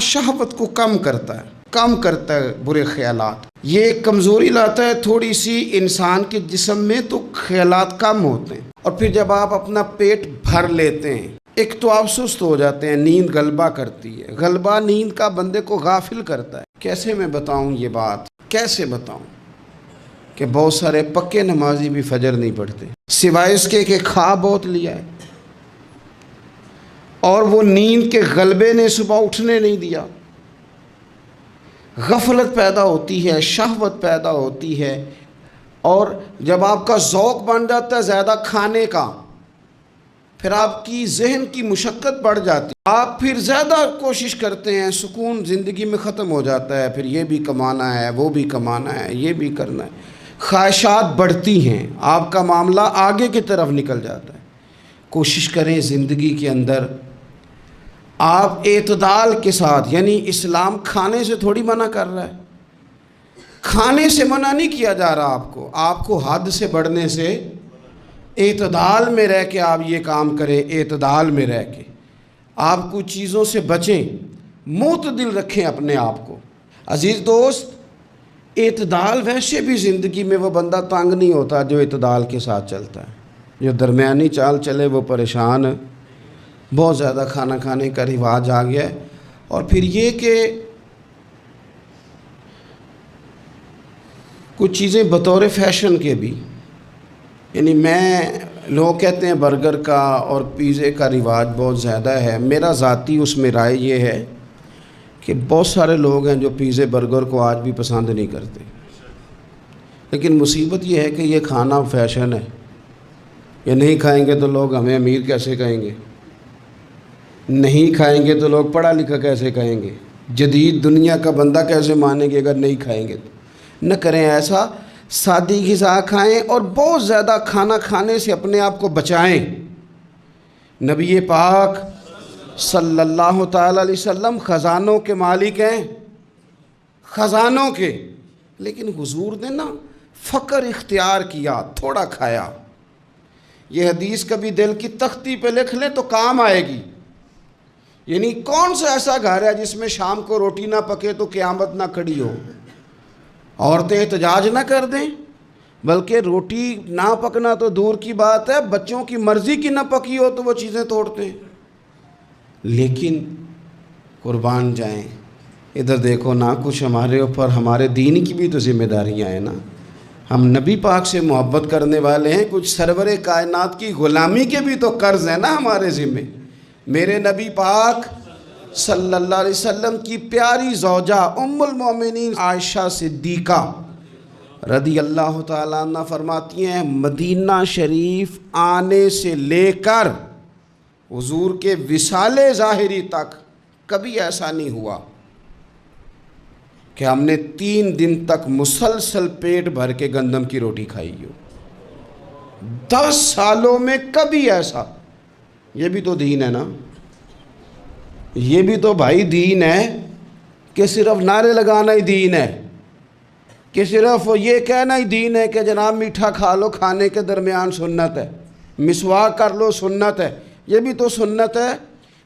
شہوت کو کم کرتا ہے برے خیالات، یہ کمزوری لاتا ہے تھوڑی سی انسان کے جسم میں، تو خیالات کم ہوتے ہیں۔ اور پھر جب آپ اپنا پیٹ بھر لیتے ہیں، ایک تو آپ سست ہو جاتے ہیں، نیند غلبہ کرتی ہے، غلبہ نیند کا بندے کو غافل کرتا ہے۔ کیسے میں بتاؤں یہ بات، کیسے بتاؤں کہ بہت سارے پکے نمازی بھی فجر نہیں پڑھتے، سوائے اس کے کہ کھا بہت لیا ہے، اور وہ نیند کے غلبے نے صبح اٹھنے نہیں دیا۔ غفلت پیدا ہوتی ہے، شہوت پیدا ہوتی ہے، اور جب آپ کا ذوق بن جاتا ہے زیادہ کھانے کا، پھر آپ کی ذہن کی مشقت بڑھ جاتی ہے، آپ پھر زیادہ کوشش کرتے ہیں، سکون زندگی میں ختم ہو جاتا ہے، پھر یہ بھی کمانا ہے، وہ بھی کمانا ہے، یہ بھی کرنا ہے، خواہشات بڑھتی ہیں، آپ کا معاملہ آگے کی طرف نکل جاتا ہے۔ کوشش کریں زندگی کے اندر آپ اعتدال کے ساتھ، یعنی اسلام کھانے سے تھوڑی منع کر رہا ہے، کھانے سے منع نہیں کیا جا رہا آپ کو حد سے بڑھنے سے، اعتدال میں رہ کے آپ یہ کام کریں، اعتدال میں رہ کے آپ کچھ چیزوں سے بچیں، معتدل رکھیں اپنے آپ کو۔ عزیز دوست، اعتدال ویسے بھی زندگی میں وہ بندہ تنگ نہیں ہوتا جو اعتدال کے ساتھ چلتا ہے، جو درمیانی چال چلے وہ پریشان ہے۔ بہت زیادہ کھانا کھانے کا رواج آ گیا ہے، اور پھر یہ کہ کچھ چیزیں بطور فیشن کے بھی، یعنی لوگ کہتے ہیں برگر کا اور پیزے کا رواج بہت زیادہ ہے، میرا ذاتی اس میں رائے یہ ہے کہ بہت سارے لوگ ہیں جو پیزے برگر کو آج بھی پسند نہیں کرتے، لیکن مصیبت یہ ہے کہ یہ کھانا فیشن ہے، یہ نہیں کھائیں گے تو لوگ ہمیں امیر کیسے کہیں گے، نہیں کھائیں گے تو لوگ پڑھا لکھا کیسے کہیں گے، جدید دنیا کا بندہ کیسے مانے گے اگر نہیں کھائیں گے تو۔ نہ کریں ایسا، سادی غذا کھائیں اور بہت زیادہ کھانا کھانے سے اپنے آپ کو بچائیں۔ نبی پاک صلی اللہ تعالی علیہ وسلم خزانوں کے مالک ہیں، خزانوں کے، لیکن حضور نے نا فقر اختیار کیا، تھوڑا کھایا۔ یہ حدیث کبھی دل کی تختی پہ لکھ لیں تو کام آئے گی، یعنی کون سا ایسا گھر ہے جس میں شام کو روٹی نہ پکے تو قیامت نہ کھڑی ہو، عورتیں احتجاج نہ کر دیں، بلکہ روٹی نہ پکنا تو دور کی بات ہے، بچوں کی مرضی کی نہ پکی ہو تو وہ چیزیں توڑتے ہیں۔ لیکن قربان جائیں، ادھر دیکھو نا، کچھ ہمارے اوپر ہمارے دین کی بھی تو ذمہ داریاں ہیں نا، ہم نبی پاک سے محبت کرنے والے ہیں، کچھ سرور کائنات کی غلامی کے بھی تو قرض ہیں نا ہمارے ذمہ۔ میرے نبی پاک صلی اللہ علیہ وسلم کی پیاری زوجہ ام المومنین عائشہ صدیقہ رضی اللہ تعالیٰ عنہ فرماتی ہیں، مدینہ شریف آنے سے لے کر حضور کے وصال ظاہری تک کبھی ایسا نہیں ہوا کہ ہم نے 3 دن تک مسلسل پیٹ بھر کے گندم کی روٹی کھائی ہو، 10 سالوں میں کبھی ایسا۔ یہ بھی تو دین ہے نا، یہ بھی تو بھائی دین ہے کہ صرف نعرے لگانا ہی دین ہے، کہ صرف یہ کہنا ہی دین ہے کہ جناب میٹھا کھا لو، کھانے کے درمیان سنت ہے، مسواک کر لو سنت ہے۔ یہ بھی تو سنت ہے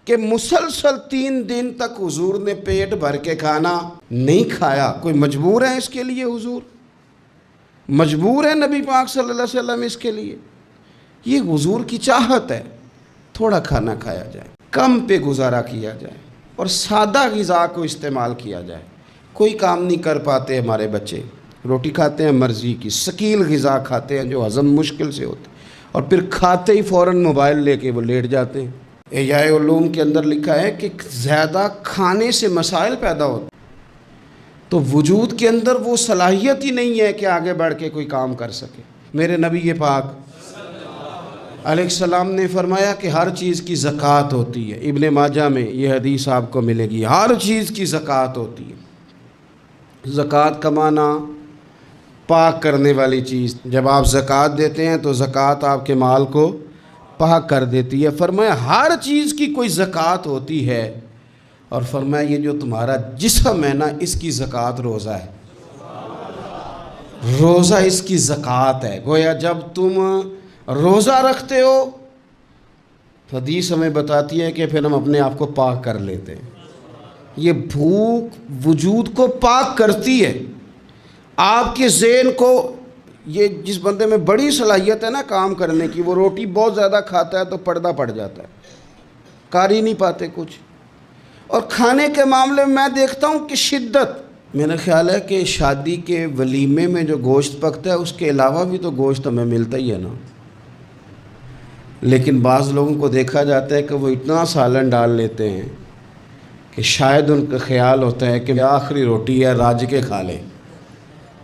کہ مسلسل 3 دن تک حضور نے پیٹ بھر کے کھانا نہیں کھایا۔ کوئی مجبور ہے اس کے لیے؟ حضور مجبور ہے نبی پاک صلی اللہ علیہ وسلم اس کے لیے؟ یہ حضور کی چاہت ہے، تھوڑا کھانا کھایا جائے، کم پہ گزارا کیا جائے، اور سادہ غذا کو استعمال کیا جائے۔ کوئی کام نہیں کر پاتے ہمارے بچے، روٹی کھاتے ہیں مرضی کی، ثقیل غذا کھاتے ہیں جو ہضم مشکل سے ہوتے، اور پھر کھاتے ہی فوراً موبائل لے کے وہ لیٹ جاتے ہیں۔ احیاء علوم کے اندر لکھا ہے کہ زیادہ کھانے سے مسائل پیدا ہوتے، تو وجود کے اندر وہ صلاحیت ہی نہیں ہے کہ آگے بڑھ کے کوئی کام کر سکے۔ میرے نبی پاک علیہ السلام نے فرمایا کہ ہر چیز کی زکوٰۃ ہوتی ہے، ابن ماجہ میں یہ حدیث آپ کو ملے گی، ہر چیز کی زکوٰۃ ہوتی ہے۔ زکوٰۃ کا معنی پاک کرنے والی چیز، جب آپ زکوٰۃ دیتے ہیں تو زکوٰۃ آپ کے مال کو پاک کر دیتی ہے۔ فرمایا ہر چیز کی کوئی زکوٰۃ ہوتی ہے، اور فرمایا یہ جو تمہارا جسم ہے نا، اس کی زکوٰۃ روزہ ہے، روزہ اس کی زکوٰۃ ہے۔ گویا جب تم روزہ رکھتے ہو تو حدیث ہمیں بتاتی ہے کہ پھر ہم اپنے آپ کو پاک کر لیتے ہیں، یہ بھوک وجود کو پاک کرتی ہے، آپ کے ذہن کو، یہ جس بندے میں بڑی صلاحیت ہے نا کام کرنے کی، وہ روٹی بہت زیادہ کھاتا ہے تو پردہ پڑ جاتا ہے، کر ہی نہیں پاتے کچھ۔ اور کھانے کے معاملے میں دیکھتا ہوں کہ شدت، میرا خیال ہے کہ شادی کے ولیمے میں جو گوشت پکتا ہے اس کے علاوہ بھی تو گوشت ہمیں ملتا ہی ہے نا، لیکن بعض لوگوں کو دیکھا جاتا ہے کہ وہ اتنا سالن ڈال لیتے ہیں کہ شاید ان کا خیال ہوتا ہے کہ آخری روٹی ہے، راج کے کھا لے،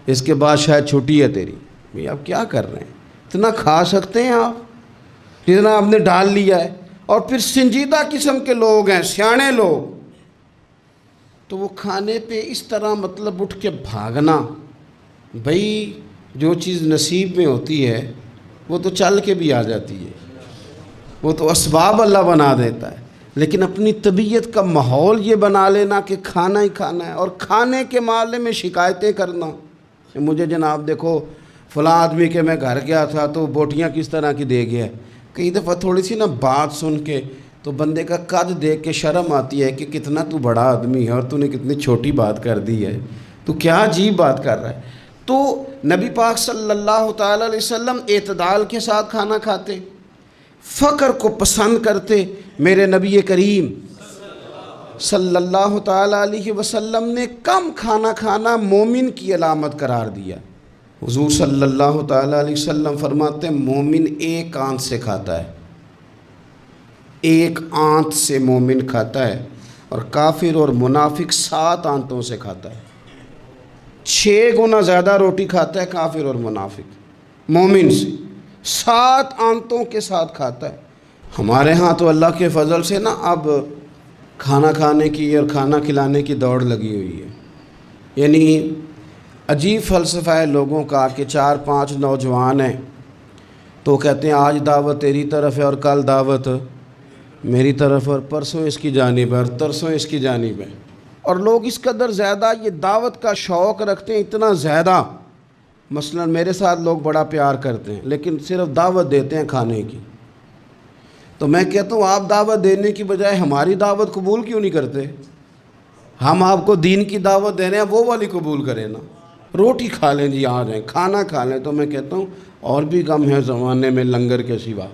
اس کے بعد شاید چھٹی ہے تیری۔ بھئی آپ کیا کر رہے ہیں؟ اتنا کھا سکتے ہیں آپ جتنا آپ نے ڈال لیا ہے؟ اور پھر سنجیدہ قسم کے لوگ ہیں، سیانے لوگ، تو وہ کھانے پہ اس طرح مطلب اٹھ کے بھاگنا۔ بھئی جو چیز نصیب میں ہوتی ہے وہ تو چل کے بھی آ جاتی ہے، وہ تو اسباب اللہ بنا دیتا ہے، لیکن اپنی طبیعت کا ماحول یہ بنا لینا کہ کھانا ہی کھانا ہے، اور کھانے کے معاملے میں شکایتیں کرنا کہ مجھے جناب دیکھو فلاں آدمی کے میں گھر گیا تھا تو بوٹیاں کس طرح کی دے گیا ہے۔ کئی دفعہ تھوڑی سی نا بات سن کے تو بندے کا قد دیکھ کے شرم آتی ہے کہ کتنا تو بڑا آدمی ہے اور تو نے کتنی چھوٹی بات کر دی ہے، تو کیا عجیب بات کر رہا ہے۔ تو نبی پاک صلی اللہ تعالیٰ علیہ وسلم اعتدال کے ساتھ کھانا کھاتے، فقر کو پسند کرتے۔ میرے نبی کریم صلی اللہ تعالیٰ علیہ وسلم نے کم کھانا کھانا مومن کی علامت قرار دیا۔ حضور صلی اللہ تعالیٰ علیہ وسلم فرماتے ہیں مومن ایک آنت سے کھاتا ہے، ایک آنت سے مومن کھاتا ہے، اور کافر اور منافق 7 آنتوں سے کھاتا ہے۔ 6 گنا زیادہ روٹی کھاتا ہے کافر اور منافق مومن سے، 7 آنتوں کے ساتھ کھاتا ہے۔ ہمارے ہاں تو اللہ کے فضل سے نا اب کھانا کھانے کی اور کھانا کھلانے کی دوڑ لگی ہوئی ہے، یعنی عجیب فلسفہ ہے لوگوں کا کہ 4-5 نوجوان ہیں تو کہتے ہیں آج دعوت تیری طرف ہے اور کل دعوت میری طرف، اور پرسوں اس کی جانب ہے اور ترسوں اس کی جانب ہے، اور لوگ اس قدر زیادہ یہ دعوت کا شوق رکھتے ہیں، اتنا زیادہ۔ مثلا میرے ساتھ لوگ بڑا پیار کرتے ہیں لیکن صرف دعوت دیتے ہیں کھانے کی، تو میں کہتا ہوں آپ دعوت دینے کی بجائے ہماری دعوت قبول کیوں نہیں کرتے؟ ہم آپ کو دین کی دعوت دے رہے ہیں، وہ والی قبول کریں نا۔ روٹی کھا لیں جی، آ جائیں کھانا کھا لیں، تو میں کہتا ہوں اور بھی کم ہے زمانے میں لنگر کے سوا،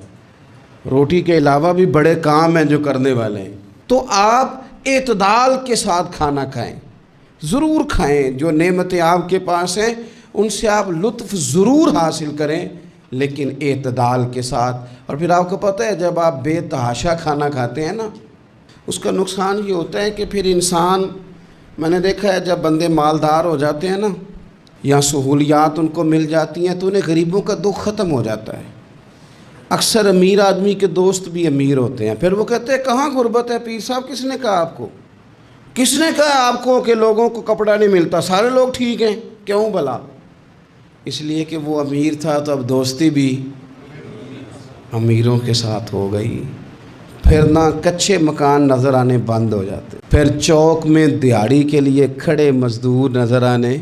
روٹی کے علاوہ بھی بڑے کام ہیں جو کرنے والے ہیں۔ تو آپ اعتدال کے ساتھ کھانا کھائیں، ضرور کھائیں، جو نعمتیں آپ کے پاس ہیں ان سے آپ لطف ضرور حاصل کریں، لیکن اعتدال کے ساتھ۔ اور پھر آپ کو پتہ ہے جب آپ بے تحاشا کھانا کھاتے ہیں نا، اس کا نقصان یہ ہوتا ہے کہ پھر انسان، میں نے دیکھا ہے جب بندے مالدار ہو جاتے ہیں نا یا سہولیات ان کو مل جاتی ہیں تو انہیں غریبوں کا دکھ ختم ہو جاتا ہے۔ اکثر امیر آدمی کے دوست بھی امیر ہوتے ہیں، پھر وہ کہتے ہیں کہاں غربت ہے پیر صاحب، کس نے کہا آپ کو، کس نے کہا آپ کو کہ لوگوں کو کپڑا نہیں ملتا، سارے لوگ ٹھیک ہیں، کیوں بھلا؟ اس لیے کہ وہ امیر تھا تو اب دوستی بھی امیروں کے ساتھ ہو گئی، پھر نہ کچے مکان نظر آنے بند ہو جاتے، پھر چوک میں دیہڑی کے لیے کھڑے مزدور نظر آنے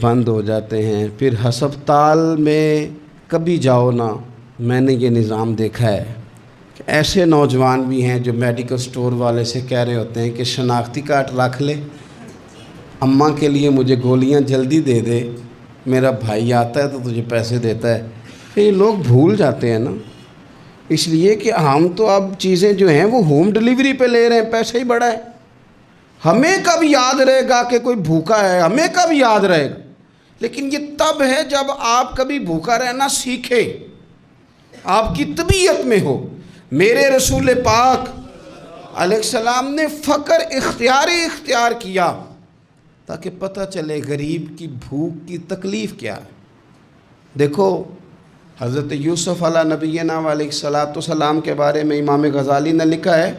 بند ہو جاتے ہیں، پھر ہسپتال میں کبھی جاؤ نا، میں نے یہ نظام دیکھا ہے کہ ایسے نوجوان بھی ہیں جو میڈیکل سٹور والے سے کہہ رہے ہوتے ہیں کہ شناختی کارڈ رکھ لے، اماں کے لیے مجھے گولیاں جلدی دے دے، میرا بھائی آتا ہے تو تجھے پیسے دیتا ہے۔ پھر یہ لوگ بھول جاتے ہیں نا، اس لیے کہ ہم تو اب چیزیں جو ہیں وہ ہوم ڈیلیوری پہ لے رہے ہیں، پیسہ ہی بڑا ہے۔ ہمیں کب یاد رہے گا کہ کوئی بھوکا ہے، ہمیں کب یاد رہے گا؟ لیکن یہ تب ہے جب آپ کبھی بھوکا رہنا سیکھے، آپ کی طبیعت میں ہو۔ میرے رسول پاک علیہ السلام نے فقر اختیار کیا تاکہ پتہ چلے غریب کی بھوک کی تکلیف کیا ہے۔ دیکھو حضرت یوسف علیہ نبینا علیہ السلام کے بارے میں امام غزالی نے لکھا ہے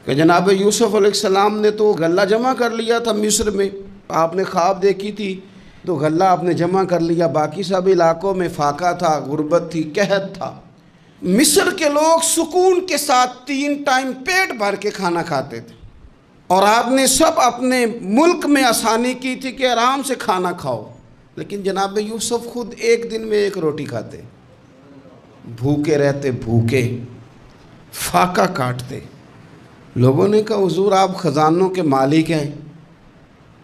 کہ جناب یوسف علیہ السلام نے تو غلہ جمع کر لیا تھا مصر میں، آپ نے خواب دیکھی تھی تو غلہ آپ نے جمع کر لیا، باقی سب علاقوں میں فاقہ تھا، غربت تھی، قحط تھا۔ مصر کے لوگ سکون کے ساتھ 3 ٹائم پیٹ بھر کے کھانا کھاتے تھے، اور آپ نے سب اپنے ملک میں آسانی کی تھی کہ آرام سے کھانا کھاؤ، لیکن جناب یوسف خود ایک دن میں 1 روٹی کھاتے، بھوکے رہتے، بھوکے، فاقہ کاٹتے۔ لوگوں نے کہا حضور آپ خزانوں کے مالک ہیں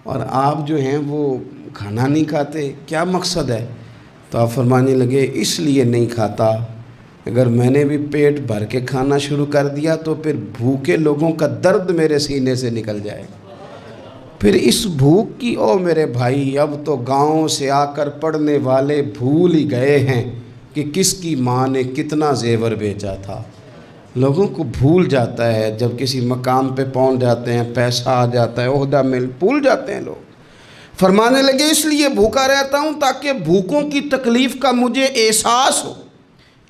اور آپ جو ہیں وہ کھانا نہیں کھاتے، کیا مقصد ہے؟ تو آپ فرمانے لگے اس لیے نہیں کھاتا، اگر میں نے بھی پیٹ بھر کے کھانا شروع کر دیا تو پھر بھوکے لوگوں کا درد میرے سینے سے نکل جائے گا، پھر اس بھوک کی او میرے بھائی اب تو گاؤں سے آ کر پڑھنے والے بھول ہی گئے ہیں کہ کس کی ماں نے کتنا زیور بیچا تھا۔ لوگوں کو بھول جاتا ہے، جب کسی مقام پہ پہنچ جاتے ہیں، پیسہ آ جاتا ہے، عہدہ مل، بھول جاتے ہیں لوگ۔ فرمانے لگے اس لیے بھوکا رہتا ہوں تاکہ بھوکوں کی تکلیف کا مجھے احساس ہو،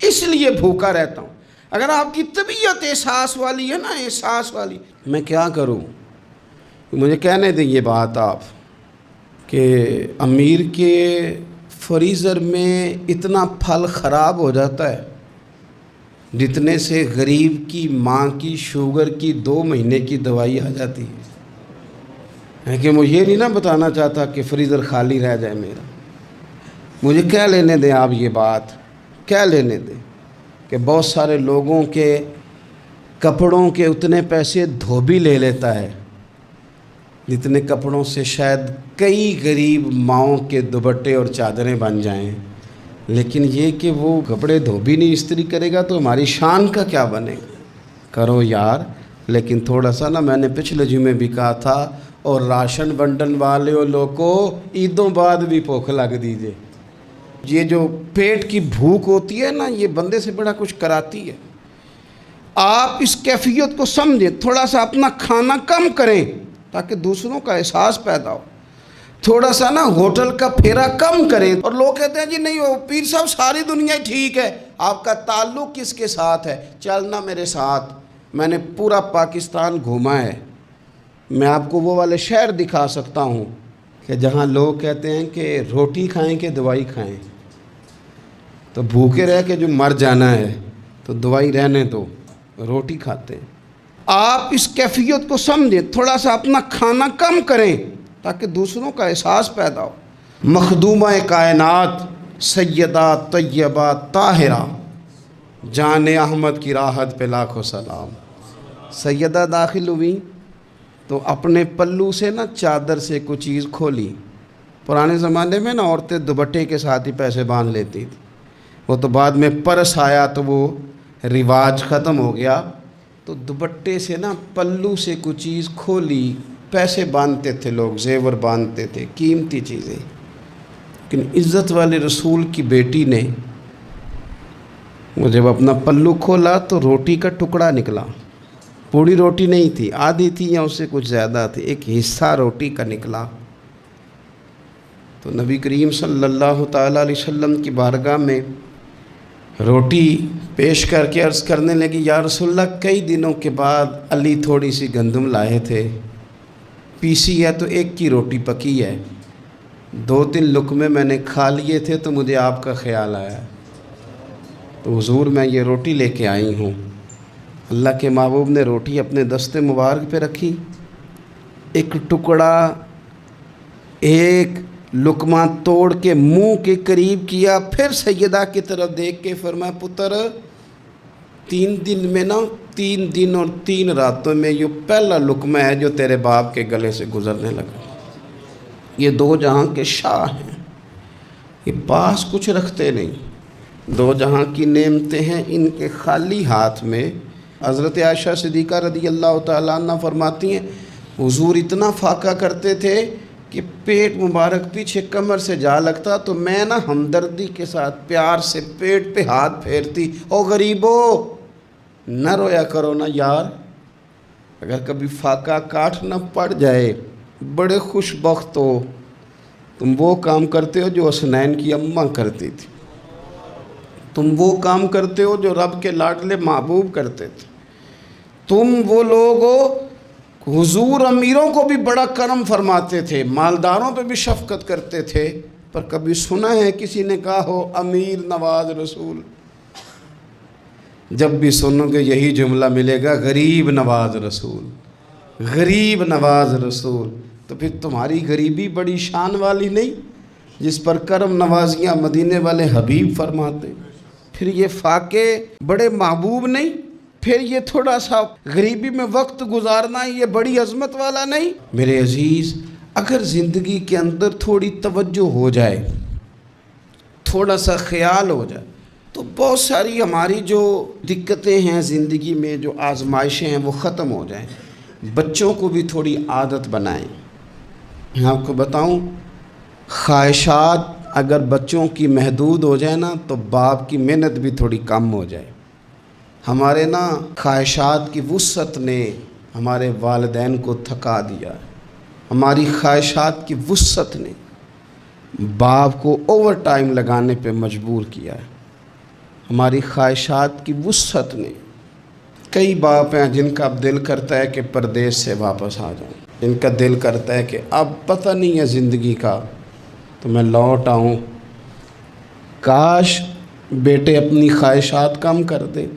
اس لیے بھوکا رہتا ہوں۔ اگر آپ کی طبیعت احساس والی ہے نا، احساس والی، میں کیا کروں؟ مجھے کہنے دیں یہ بات آپ کہ امیر کے فریزر میں اتنا پھل خراب ہو جاتا ہے جتنے سے غریب کی ماں کی شوگر کی 2 مہینے کی دوائی آ جاتی ہے کہ مجھے یہ نہیں نہ بتانا چاہتا کہ فریزر خالی رہ جائے میرا۔ مجھے کہہ لینے دیں آپ یہ بات، کہہ لینے دیں کہ بہت سارے لوگوں کے کپڑوں کے اتنے پیسے دھوبی لے لیتا ہے جتنے کپڑوں سے شاید کئی غریب ماؤں کے دوپٹے اور چادریں بن جائیں، لیکن یہ کہ وہ کپڑے دھوبی نہیں استری کرے گا تو ہماری شان کا کیا بنے گا؟ کرو یار، لیکن تھوڑا سا نا، میں نے پچھلے جمعے بھی کہا تھا، اور راشن بنڈن والے لوگوں عیدوں بعد بھی بھوک لگ دیجئے۔ یہ جو پیٹ کی بھوک ہوتی ہے نا، یہ بندے سے بڑا کچھ کراتی ہے۔ آپ اس کیفیت کو سمجھیں، تھوڑا سا اپنا کھانا کم کریں تاکہ دوسروں کا احساس پیدا ہو، تھوڑا سا نا ہوٹل کا پھیرا کم کریں۔ اور لوگ کہتے ہیں جی نہیں وہ پیر صاحب ساری دنیا ہی ٹھیک ہے، آپ کا تعلق کس کے ساتھ ہے؟ چلنا میرے ساتھ، میں نے پورا پاکستان گھوما ہے، میں آپ کو وہ والے شہر دکھا سکتا ہوں کہ جہاں لوگ کہتے ہیں کہ روٹی کھائیں کہ دوائی کھائیں، تو بھوکے رہ کے جو مر جانا ہے تو دوائی رہنے دو، روٹی کھاتے ہیں۔ آپ اس کیفیت کو سمجھیں، تھوڑا سا اپنا کھانا کم کریں تاکہ دوسروں کا احساس پیدا ہو۔ مخدومہ کائنات سیدہ طیبہ طاہرہ جان احمد کی راحت پہ لاکھوں سلام۔ سیدہ داخل ہوئی تو اپنے پلو سے نا چادر سے کوئی چیز کھولی۔ پرانے زمانے میں نا عورتیں دوپٹے کے ساتھ ہی پیسے باندھ لیتی تھی، وہ تو بعد میں پرس آیا تو وہ رواج ختم ہو گیا، تو دوپٹے سے نا پلو سے کوئی چیز کھولی، پیسے باندھتے تھے لوگ، زیور باندھتے تھے، قیمتی چیزیں۔ لیکن عزت والے رسول کی بیٹی نے وہ جب اپنا پلو کھولا تو روٹی کا ٹکڑا نکلا، پوری روٹی نہیں تھی، آدھی تھی یا اس سے کچھ زیادہ تھی، ایک حصہ روٹی کا نکلا۔ تو نبی کریم صلی اللہ تعالیٰ علیہ وسلم کی بارگاہ میں روٹی پیش کر کے عرض کرنے لگی یا رسول اللہ کئی دنوں کے بعد علی تھوڑی سی گندم لائے تھے، پیسی ہے تو ایک کی روٹی پکی ہے، 2-3 لقمے میں نے کھا لیے تھے تو مجھے آپ کا خیال آیا، تو حضور میں یہ روٹی لے کے آئی ہوں۔ اللہ کے محبوب نے روٹی اپنے دست مبارک پہ رکھی، ایک ٹکڑا ایک لقمہ توڑ کے منہ کے قریب کیا، پھر سیدہ کی طرف دیکھ کے فرمایا پتر 3 دن میں نا 3 دن اور 3 راتوں میں یہ پہلا لقمہ ہے جو تیرے باپ کے گلے سے گزرنے لگا۔ یہ 2 جہاں کے شاہ ہیں، یہ پاس کچھ رکھتے نہیں، 2 جہاں کی نعمتیں ہیں، ان کے خالی ہاتھ میں۔ حضرت عائشہ صدیقہ رضی اللہ تعالیٰ عنہ فرماتی ہیں حضور اتنا فاقہ کرتے تھے کہ پیٹ مبارک پیچھے کمر سے جا لگتا تو میں نا ہمدردی کے ساتھ پیار سے پیٹ پہ ہاتھ پھیرتی، او غریبو نہ رویا کرو نا یار، اگر کبھی فاقہ کاٹ نہ پڑ جائے بڑے خوش بخت ہو، تم وہ کام کرتے ہو جو حسنین کی اماں کرتی تھی، تم وہ کام کرتے ہو جو رب کے لاڈلے محبوب کرتے تھے، تم وہ لوگ ہو۔ حضور امیروں کو بھی بڑا کرم فرماتے تھے، مالداروں پہ بھی شفقت کرتے تھے، پر کبھی سنا ہے کسی نے کہا ہو امیر نواز رسول؟ جب بھی سنو گے یہی جملہ ملے گا، غریب نواز رسول، غریب نواز رسول۔ تو پھر تمہاری غریبی بڑی شان والی نہیں جس پر کرم نوازیاں مدینے والے حبیب فرماتے؟ پھر یہ فاقے بڑے محبوب نہیں؟ پھر یہ تھوڑا سا غریبی میں وقت گزارنا یہ بڑی عظمت والا نہیں؟ میرے عزیز، اگر زندگی کے اندر تھوڑی توجہ ہو جائے، تھوڑا سا خیال ہو جائے، تو بہت ساری ہماری جو دقتیں ہیں زندگی میں، جو آزمائشیں ہیں، وہ ختم ہو جائیں۔ بچوں کو بھی تھوڑی عادت بنائیں۔ میں آپ کو بتاؤں، خواہشات اگر بچوں کی محدود ہو جائے نا تو باپ کی محنت بھی تھوڑی کم ہو جائے۔ ہمارے خواہشات کی وسعت نے ہمارے والدین کو تھکا دیا ہے۔ ہماری خواہشات کی وسعت نے باپ کو اوور ٹائم لگانے پہ مجبور کیا ہے۔ ہماری خواہشات کی وسعت نے، کئی باپ ہیں جن کا اب دل کرتا ہے کہ پردیس سے واپس آ جاؤں، جن کا دل کرتا ہے کہ اب پتہ نہیں ہے زندگی کا تو میں لوٹ آؤں۔ کاش بیٹے اپنی خواہشات کم کر دیں،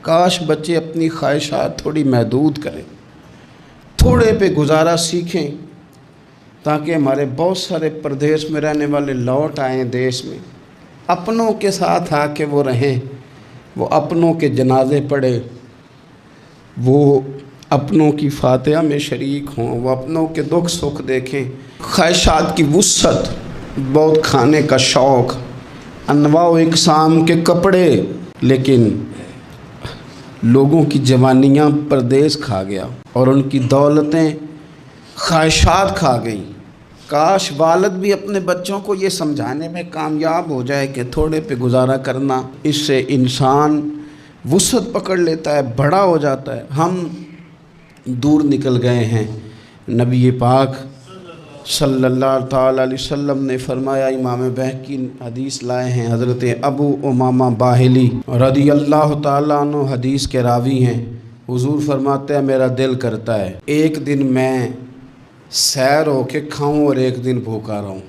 کاش بچے اپنی خواہشات تھوڑی محدود کریں، تھوڑے پہ گزارا سیکھیں، تاکہ ہمارے بہت سارے پردیس میں رہنے والے لوٹ آئیں دیش میں، اپنوں کے ساتھ آ کے وہ رہیں، وہ اپنوں کے جنازے پڑھیں، وہ اپنوں کی فاتحہ میں شریک ہوں، وہ اپنوں کے دکھ سکھ دیکھیں۔ خواہشات کی وسعت، بہت کھانے کا شوق، انواع و اقسام کے کپڑے، لیکن لوگوں کی جوانیاں پردیس کھا گیا اور ان کی دولتیں خواہشات کھا گئیں۔ کاش والد بھی اپنے بچوں کو یہ سمجھانے میں کامیاب ہو جائے کہ تھوڑے پہ گزارا کرنا، اس سے انسان وسعت پکڑ لیتا ہے، بڑا ہو جاتا ہے۔ ہم دور نکل گئے ہیں۔ نبی پاک صلی اللہ تعالیٰ علیہ وسلم نے فرمایا، امام بہقی حدیث لائے ہیں، حضرت ابو امامہ باہلی رضی اللہ تعالیٰ عنہ حدیث کے راوی ہیں، حضور فرماتے ہیں میرا دل کرتا ہے ایک دن میں سیر ہو کے کھاؤں اور ایک دن بھوکا رہوں۔